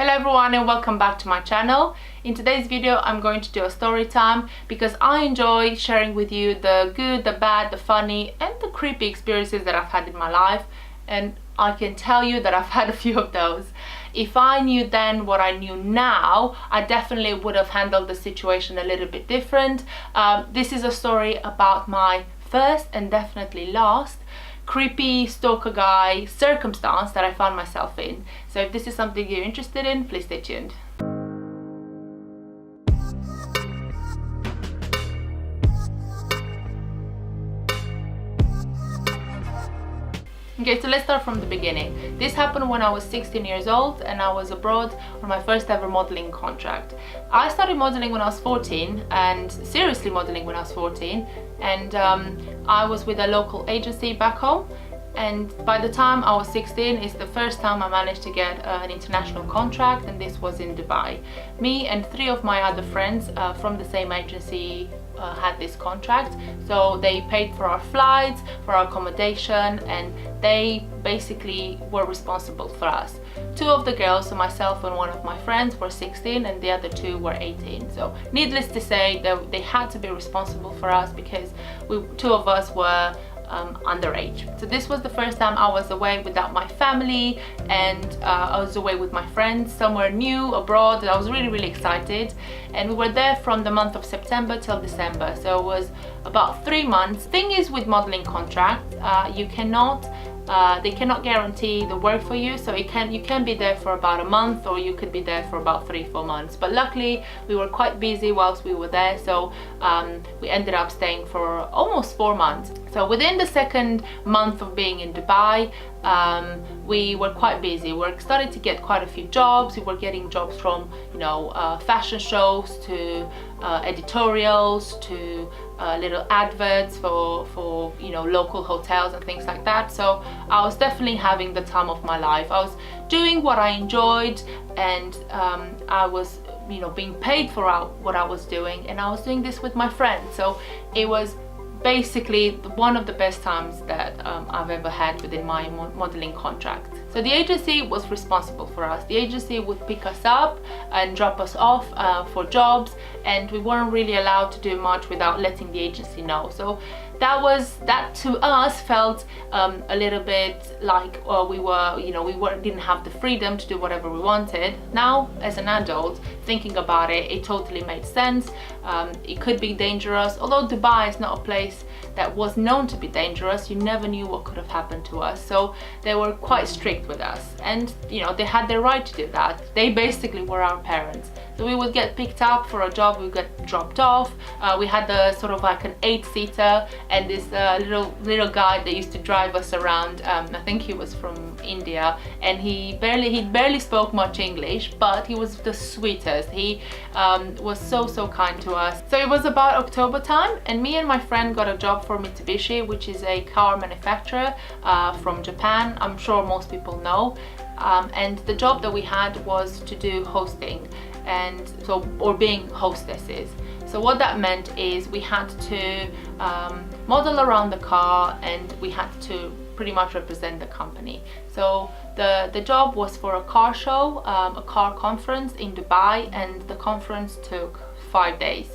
Hello everyone and welcome back to my channel. In today's video I'm going to do a story time because I enjoy sharing with you the good, the bad, the funny and the creepy experiences that I've had in my life, and I can tell you that I've had a few of those. If I knew then what I knew now, I definitely would have handled the situation a little bit different. This is a story about my first and definitely last creepy stalker guy circumstance that I found myself in. So if this is something you're interested in, please stay tuned. Okay, so let's start from the beginning. This happened when I was 16 years old and I was abroad on my first ever modeling contract. I started modeling when I was 14 and seriously modeling when I was 14, and I was with a local agency back home, and by the time I was 16 it's the first time I managed to get an international contract, and this was in Dubai. Me and 3 of my other friends from the same agency had this contract, so they paid for our flights, for our accommodation, and they basically were responsible for us. 2 of the girls, so myself and one of my friends, were 16 and the other 2 were 18. So needless to say that they had to be responsible for us because 2 of us were underage. So this was the first time I was away without my family, and I was away with my friends somewhere new abroad, and I was really excited. And we were there from the month of September till December, so it was about 3 months. Thing is, with modeling contracts, you cannot they cannot guarantee the work for you, so you can be there for about a month, or you could be there for about 3-4 months. But luckily we were quite busy whilst we were there, so we ended up staying for almost 4 months. So within the second month of being in Dubai, we were quite busy. We started to get quite a few jobs. We were getting jobs from, you know, fashion shows to editorials to little adverts for you know, local hotels and things like that. So I was definitely having the time of my life. I was doing what I enjoyed, and I was, you know, being paid for what I was doing, and I was doing this with my friends. So it was basically one of the best times that I've ever had within my modeling contract. So the agency was responsible for us. The agency would pick us up and drop us off for jobs, and we weren't really allowed to do much without letting the agency know. So that to us felt a little bit like we didn't have the freedom to do whatever we wanted. Now, as an adult, thinking about it, it totally made sense. It could be dangerous, although Dubai is not a place that was known to be dangerous. You never knew what could have happened to us, so they were quite strict with us, and you know, they had the right to do that. They basically were our parents. So we would get picked up for a job, we would get dropped off. We had sort of like an 8-seater, and this little guy that used to drive us around. I think he was from India, and he barely spoke much English, but he was the sweetest. He was so kind to us. So it was about October time, and me and my friend got a job for Mitsubishi, which is a car manufacturer from Japan. I'm sure most people know. And the job that we had was to do hosting, or being hostesses. So what that meant is we had to model around the car, and we had to pretty much represent the company. So the job was for a car show, a car conference in Dubai, and the conference took 5 days.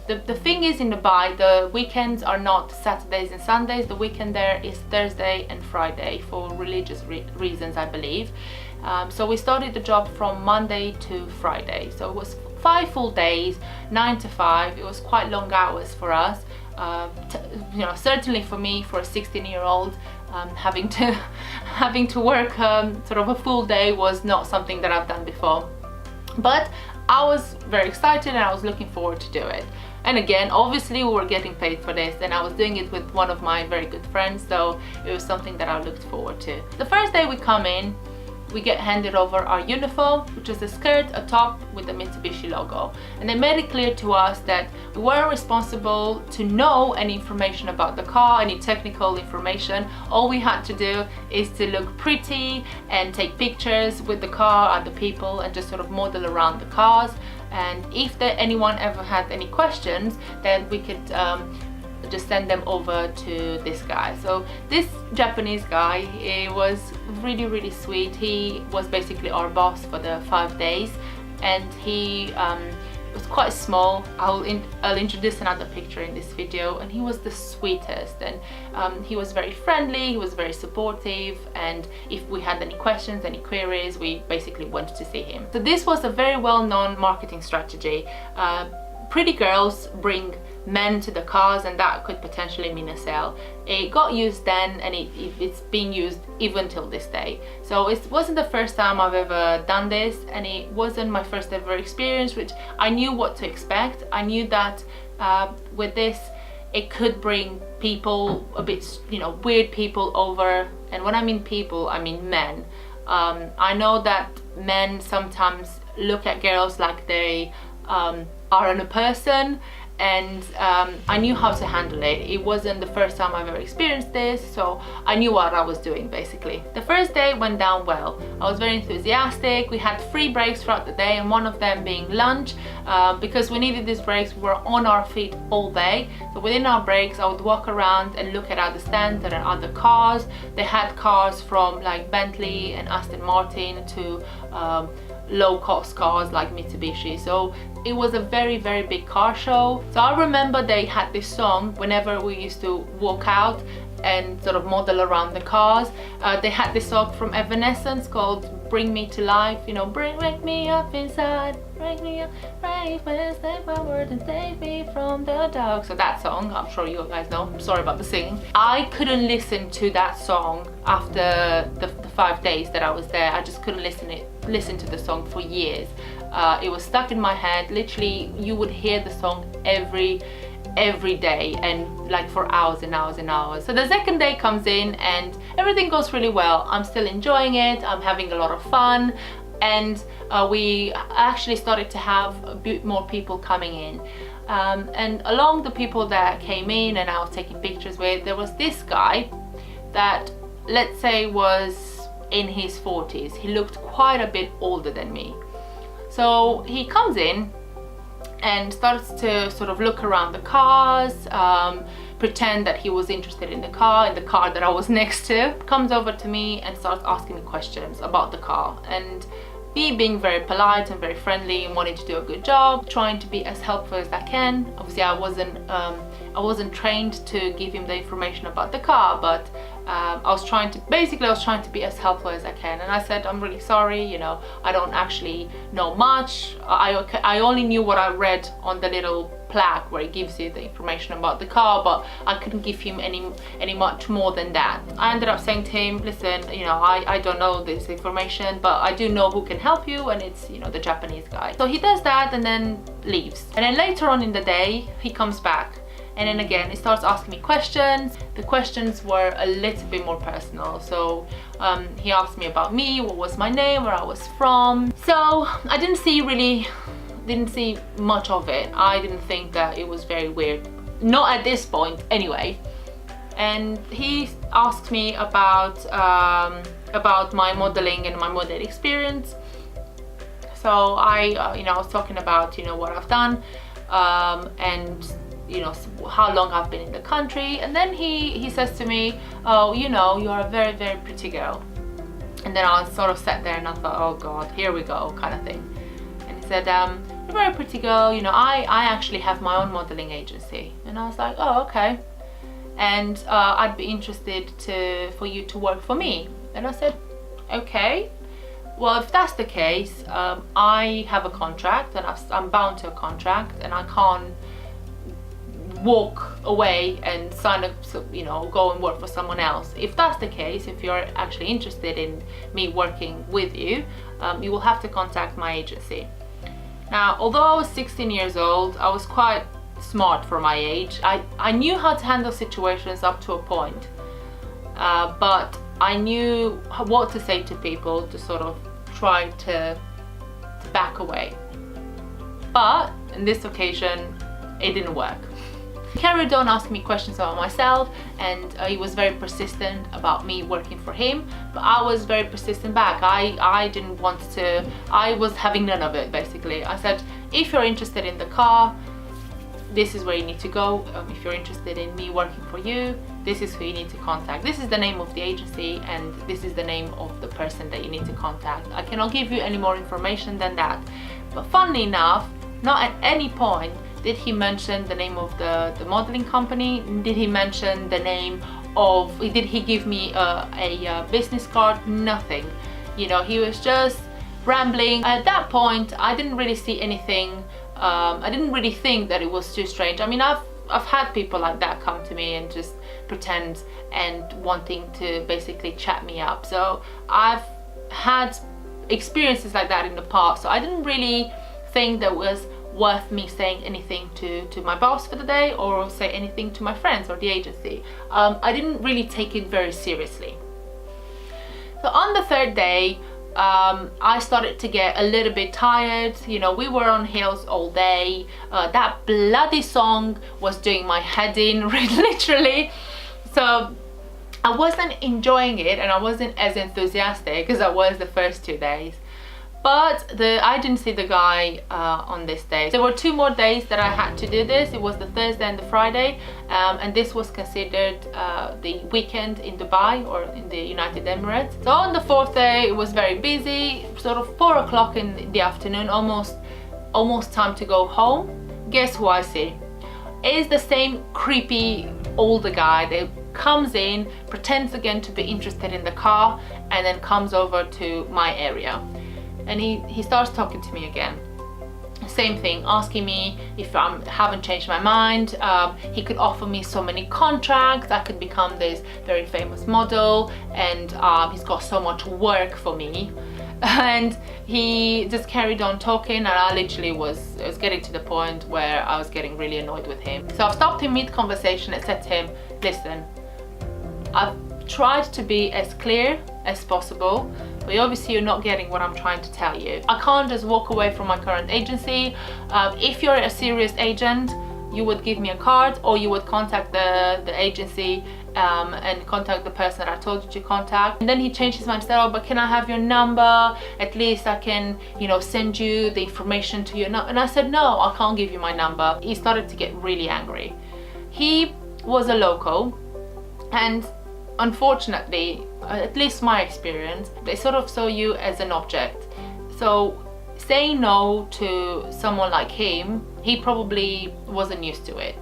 The thing is, in Dubai, the weekends are not Saturdays and Sundays. The weekend there is Thursday and Friday for religious reasons, I believe. So we started the job from Monday to Friday. So it was 5 full days, 9 to 5. It was quite long hours for us. You know, certainly for me, for a 16-year-old, having to work sort of a full day was not something that I've done before. But I was very excited and I was looking forward to do it. And again, obviously we were getting paid for this, and I was doing it with one of my very good friends, so it was something that I looked forward to. The first day we come in, we get handed over our uniform, which is a skirt, a top with the Mitsubishi logo. And they made it clear to us that we weren't responsible to know any information about the car, any technical information. All we had to do is to look pretty and take pictures with the car, other people, and just sort of model around the cars. And if anyone ever had any questions, then we could just send them over to this guy. So this Japanese guy, he was really sweet. He was basically our boss for the 5 days, and he was quite small. I'll introduce another picture in this video, and he was the sweetest, and he was very friendly, he was very supportive, and if we had any questions, any queries, we basically went to see him. So this was a very well-known marketing strategy. Pretty girls bring men to the cars, and that could potentially mean a sale. It got used then, and it's being used even till this day. So it wasn't the first time I've ever done this, and it wasn't my first ever experience, which I knew what to expect. I knew that with this it could bring people, a bit, you know, weird people over. And when I mean people, I mean men. I know that men sometimes look at girls like they are a person, and I knew how to handle it. It wasn't the first time I've ever experienced this, so I knew what I was doing basically. The first day went down well. I was very enthusiastic. We had 3 breaks throughout the day, and one of them being lunch. Because we needed these breaks, we were on our feet all day. So within our breaks, I would walk around and look at other stands and other cars. They had cars from like Bentley and Aston Martin to low-cost cars like Mitsubishi. So it was a very big car show. So I remember they had this song whenever we used to walk out and sort of model around the cars. They had this song from Evanescence called Bring Me to Life, you know, wake me up inside, break me up, right, step forward and save me from the dark. So that song, I'm sure you guys know. I'm sorry about the singing. I couldn't listen to that song after the 5 days that I was there. I just couldn't listen to the song for years. It was stuck in my head. Literally, you would hear the song every day, and like for hours and hours and hours. So the second day comes in, and everything goes really well. I'm still enjoying it. I'm having a lot of fun, and we actually started to have a bit more people coming in. And along the people that came in and I was taking pictures with, there was this guy that, let's say, was in his 40s. He looked quite a bit older than me. So he comes in and starts to sort of look around the cars, pretend that he was interested in the car that I was next to, comes over to me and starts asking me questions about the car. And me being very polite and very friendly and wanting to do a good job, trying to be as helpful as I can. Obviously I wasn't trained to give him the information about the car, but I was trying to be as helpful as I can. And I said, I'm really sorry, you know, I don't actually know much. I only knew what I read on the little plaque where it gives you the information about the car, but I couldn't give him any much more than that. I ended up saying to him, listen, you know, I don't know this information, but I do know who can help you, and it's, you know, the Japanese guy. So he does that and then leaves. And then later on in the day, he comes back. And then again, he starts asking me questions. The questions were a little bit more personal. So he asked me about me, what was my name, where I was from. So I didn't see much of it. I didn't think that it was very weird. Not at this point, anyway. And he asked me about my modeling and my modeling experience. So I was talking about, you know, what I've done, and you know, how long I've been in the country. And then he says to me, oh, you know, you are a very pretty girl. And then I sort of sat there and I thought, oh god, here we go, kind of thing. And he said, you're a very pretty girl, you know, I actually have my own modeling agency. And I was like, oh, okay. And I'd be interested for you to work for me. And I said, okay. Well, if that's the case, I have a contract, and I'm bound to a contract, and I can't walk away and sign up, you know, go and work for someone else. If that's the case, if you're actually interested in me working with you, you will have to contact my agency. Now, although I was 16 years old, I was quite smart for my age. I knew how to handle situations up to a point, but I knew what to say to people to sort of try to back away. But in this occasion, it didn't work. He carried on asking me questions about myself, and he was very persistent about me working for him, but I was very persistent back. I didn't want to, I was having none of it basically. I said, if you're interested in the car, this is where you need to go. If you're interested in me working for you, this is who you need to contact. This is the name of the agency and this is the name of the person that you need to contact. I cannot give you any more information than that. But funnily enough, not at any point did he mention the name of the modeling company. Did he mention the name of, did he give me a business card? Nothing. You know, he was just rambling. At that point, I didn't really see anything. I didn't really think that it was too strange. I mean, I've had people like that come to me and just pretend and wanting to basically chat me up. So I've had experiences like that in the past. So I didn't really think that was worth me saying anything to my boss for the day or say anything to my friends or the agency. I didn't really take it very seriously. So on the third day, I started to get a little bit tired. You know, we were on hills all day. That bloody song was doing my head in, literally. So I wasn't enjoying it and I wasn't as enthusiastic as I was the first 2 days. But I didn't see the guy on this day. There were 2 more days that I had to do this. It was the Thursday and the Friday, and this was considered the weekend in Dubai or in the United Emirates. So on the 4th day, it was very busy, sort of 4 o'clock in the afternoon, almost time to go home. Guess who I see? It's the same creepy older guy that comes in, pretends again to be interested in the car, and then comes over to my area. And he starts talking to me again. Same thing, asking me if I haven't changed my mind. He could offer me so many contracts. I could become this very famous model, and he's got so much work for me. And he just carried on talking, and I literally was getting to the point where I was getting really annoyed with him. So I stopped him mid-conversation and said to him, listen, I've tried to be as clear as possible, but obviously you're not getting what I'm trying to tell you. I can't just walk away from my current agency. If you're a serious agent, you would give me a card, or you would contact the agency and contact the person that I told you to contact. And then he changed his mind and said, oh, but can I have your number? At least I can, you know, send you the information to your number. And I said, no, I can't give you my number. He started to get really angry. He was a local, and unfortunately, at least my experience, they sort of saw you as an object. So saying no to someone like him, he probably wasn't used to it.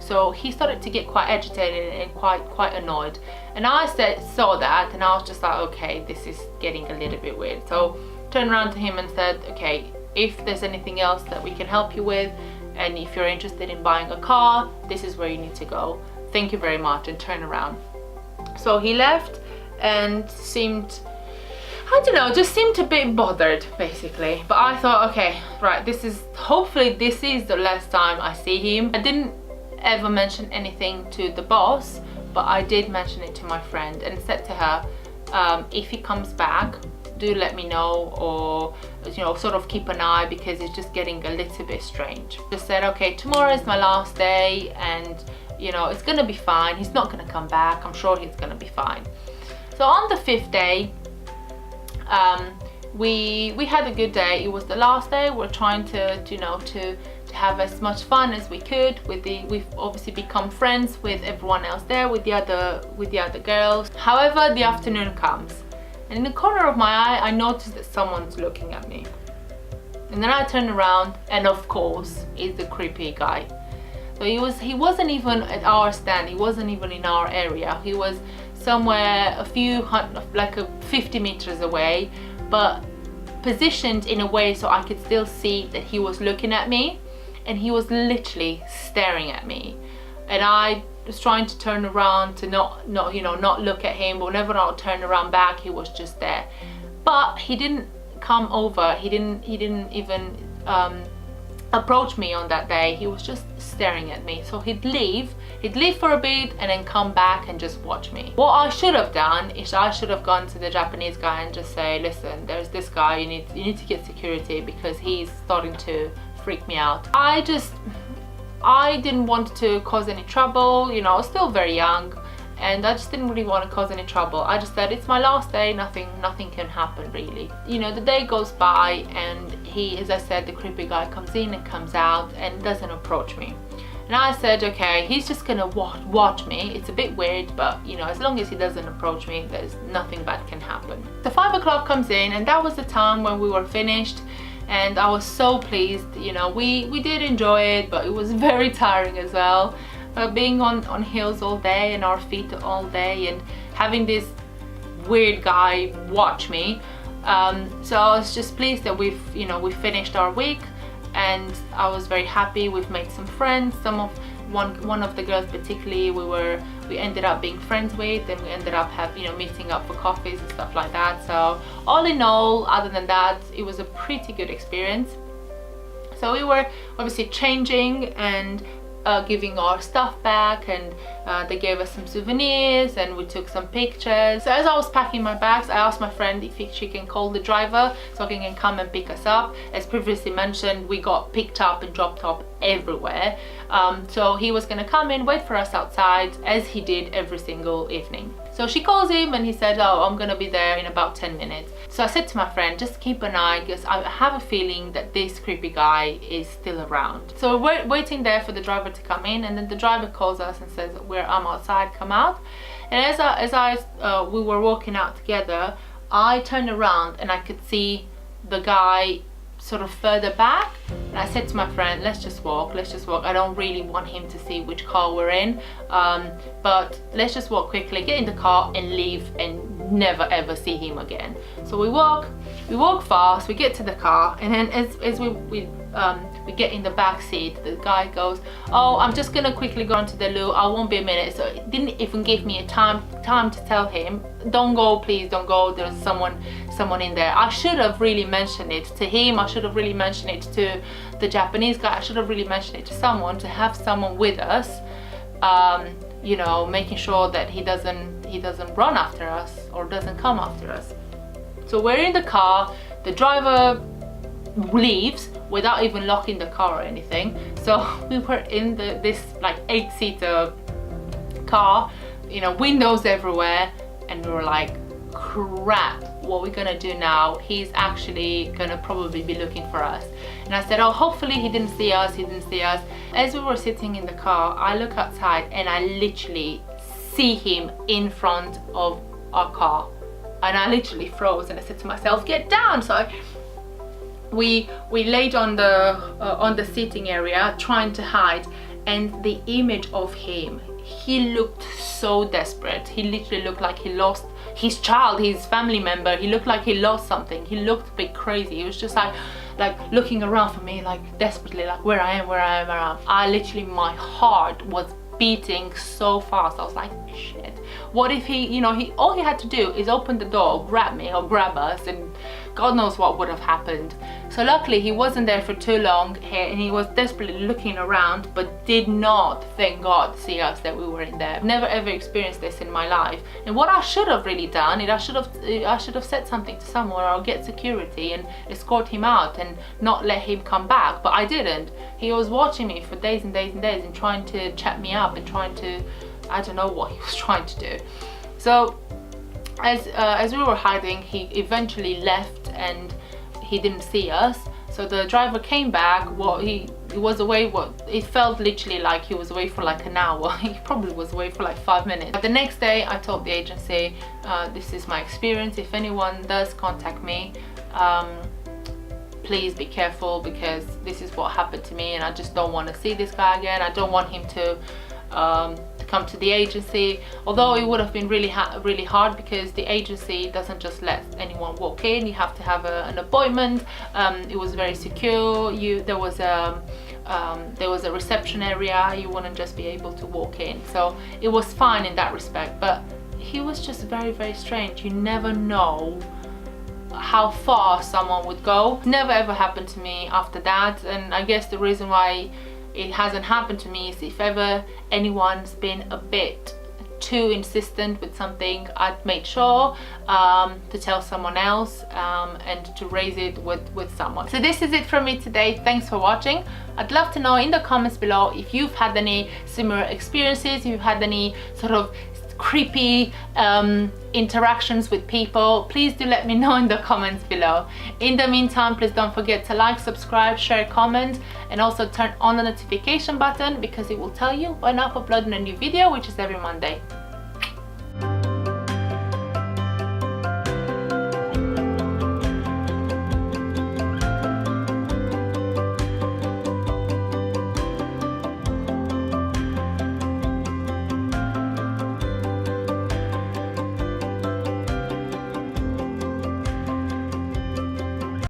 So he started to get quite agitated and quite annoyed. And I saw that, and I was just like, okay, this is getting a little bit weird. So turned around to him and said, okay, if there's anything else that we can help you with, and if you're interested in buying a car, this is where you need to go. Thank you very much, and turn around. So he left and seemed, I don't know, just seemed a bit bothered basically. But I thought, okay, right, hopefully this is the last time I see him. I didn't ever mention anything to the boss, but I did mention it to my friend and said to her, if he comes back, do let me know, or you know, sort of keep an eye, because it's just getting a little bit strange. Just said, okay, tomorrow is my last day, and you know, it's gonna be fine. He's not gonna come back. I'm sure he's gonna be fine. So on the 5th day, we had a good day. It was the last day. We're trying to have as much fun as we could. We've obviously become friends with everyone else there, with the other girls. However, the afternoon comes, and in the corner of my eye, I noticed that someone's looking at me. And then I turn around, and of course, it's the creepy guy. So he wasn't even at our stand. He wasn't even in our area. He was somewhere like 50 meters away, but positioned in a way so I could still see that he was looking at me, and he was literally staring at me. And I was trying to turn around to not look at him, but whenever I would turn around back, he was just there. But he didn't come over. He didn't even approach me on that day. He was just staring at me. So he'd leave for a bit and then come back and just watch me. What I should have done is I should have gone to the Japanese guy and just say, listen, there's this guy, you need to get security because he's starting to freak me out. I didn't want to cause any trouble, you know, I was still very young, and I just didn't really want to cause any trouble. I just said, it's my last day, nothing can happen really. You know, the day goes by, and he, as I said, the creepy guy comes in and comes out and doesn't approach me. And I said, okay, he's just gonna watch me. It's a bit weird, but you know, as long as he doesn't approach me, there's nothing bad can happen. The 5 o'clock comes in, and that was the time when we were finished, and I was so pleased. You know, we did enjoy it, but it was very tiring as well. Being on hills all day and our feet all day, and having this weird guy watch me. So I was just pleased that we finished our week, and I was very happy. We've made some friends. One of the girls particularly we ended up being friends with, and we ended up meeting up for coffees and stuff like that. So all in all, other than that, it was a pretty good experience. So we were obviously changing and giving our stuff back, and they gave us some souvenirs, and we took some pictures. So as I was packing my bags, I asked my friend if she can call the driver so he can come and pick us up. As previously mentioned, we got picked up and dropped off everywhere. So he was gonna come in, wait for us outside, as he did every single evening. So she calls him, and he said, oh, I'm gonna be there in about 10 minutes. So I said to my friend, just keep an eye, because I have a feeling that this creepy guy is still around. So we're waiting there for the driver to come in, and then the driver calls us and says, I'm outside, come out. And as we were walking out together, I turned around and I could see the guy sort of further back, and I said to my friend, let's just walk. I don't really want him to see which car we're in, but let's just walk quickly, get in the car and leave, and never ever see him again. So we walk fast, we get to the car, and then as we get in the back seat, the guy goes, oh, I'm just gonna quickly go into the loo, I won't be a minute. So it didn't even give me a time to tell him, don't go, please don't go, there's someone in there. I should have really mentioned it to him, I should have really mentioned it to the Japanese guy, I should have really mentioned it to someone, to have someone with us, you know, making sure that he doesn't run after us or doesn't come after us. So we're in the car, the driver leaves without even locking the car or anything. So we were in this like 8-seater car, you know, windows everywhere, and we were like, crap, what are we gonna do now? He's actually gonna probably be looking for us. And I said, oh, hopefully he didn't see us. As we were sitting in the car, I look outside and I literally see him in front of our car, and I literally froze, and I said to myself, get down. So we laid on the seating area trying to hide, and the image of him, he looked so desperate. He literally looked like he lost his child, his family member. He looked like he lost something. He looked a bit crazy. He was just like looking around for me, like desperately, like where I am. I literally, my heart was beating so fast. I was like, shit, what if he all he had to do is open the door, grab me or grab us, and God knows what would have happened. So luckily he wasn't there for too long here, and he was desperately looking around, but did not, thank God, see us, that we were in there. I've never ever experienced this in my life. And what I should have really done is I should have said something to someone, or get security and escort him out and not let him come back, but I didn't. He was watching me for days and days and days, and trying to chat me up, and trying to, I don't know what he was trying to do. So as we were hiding, he eventually left, and he didn't see us. So the driver came back. He was away, it felt literally like he was away for like an hour. He probably was away for like 5 minutes. But the next day I told the agency, this is my experience, if anyone does contact me, please be careful, because this is what happened to me, and I just don't want to see this guy again. I don't want him to come to the agency, although it would have been really hard, because the agency doesn't just let anyone walk in. You have to have an appointment. It was very secure. There was a reception area. You wouldn't just be able to walk in, so it was fine in that respect. But he was just very, very strange. You never know how far someone would go. Never ever happened to me after that, and I guess the reason why it hasn't happened to me is if ever anyone's been a bit too insistent with something, I'd make sure to tell someone else and to raise it with someone. So this is it from me today. Thanks for watching. I'd love to know in the comments below if you've had any similar experiences, if you've had any sort of creepy interactions with people, please do let me know in the comments below. In the meantime, please don't forget to like, subscribe, share, comment, and also turn on the notification button because it will tell you when I'm uploading a new video, which is every Monday.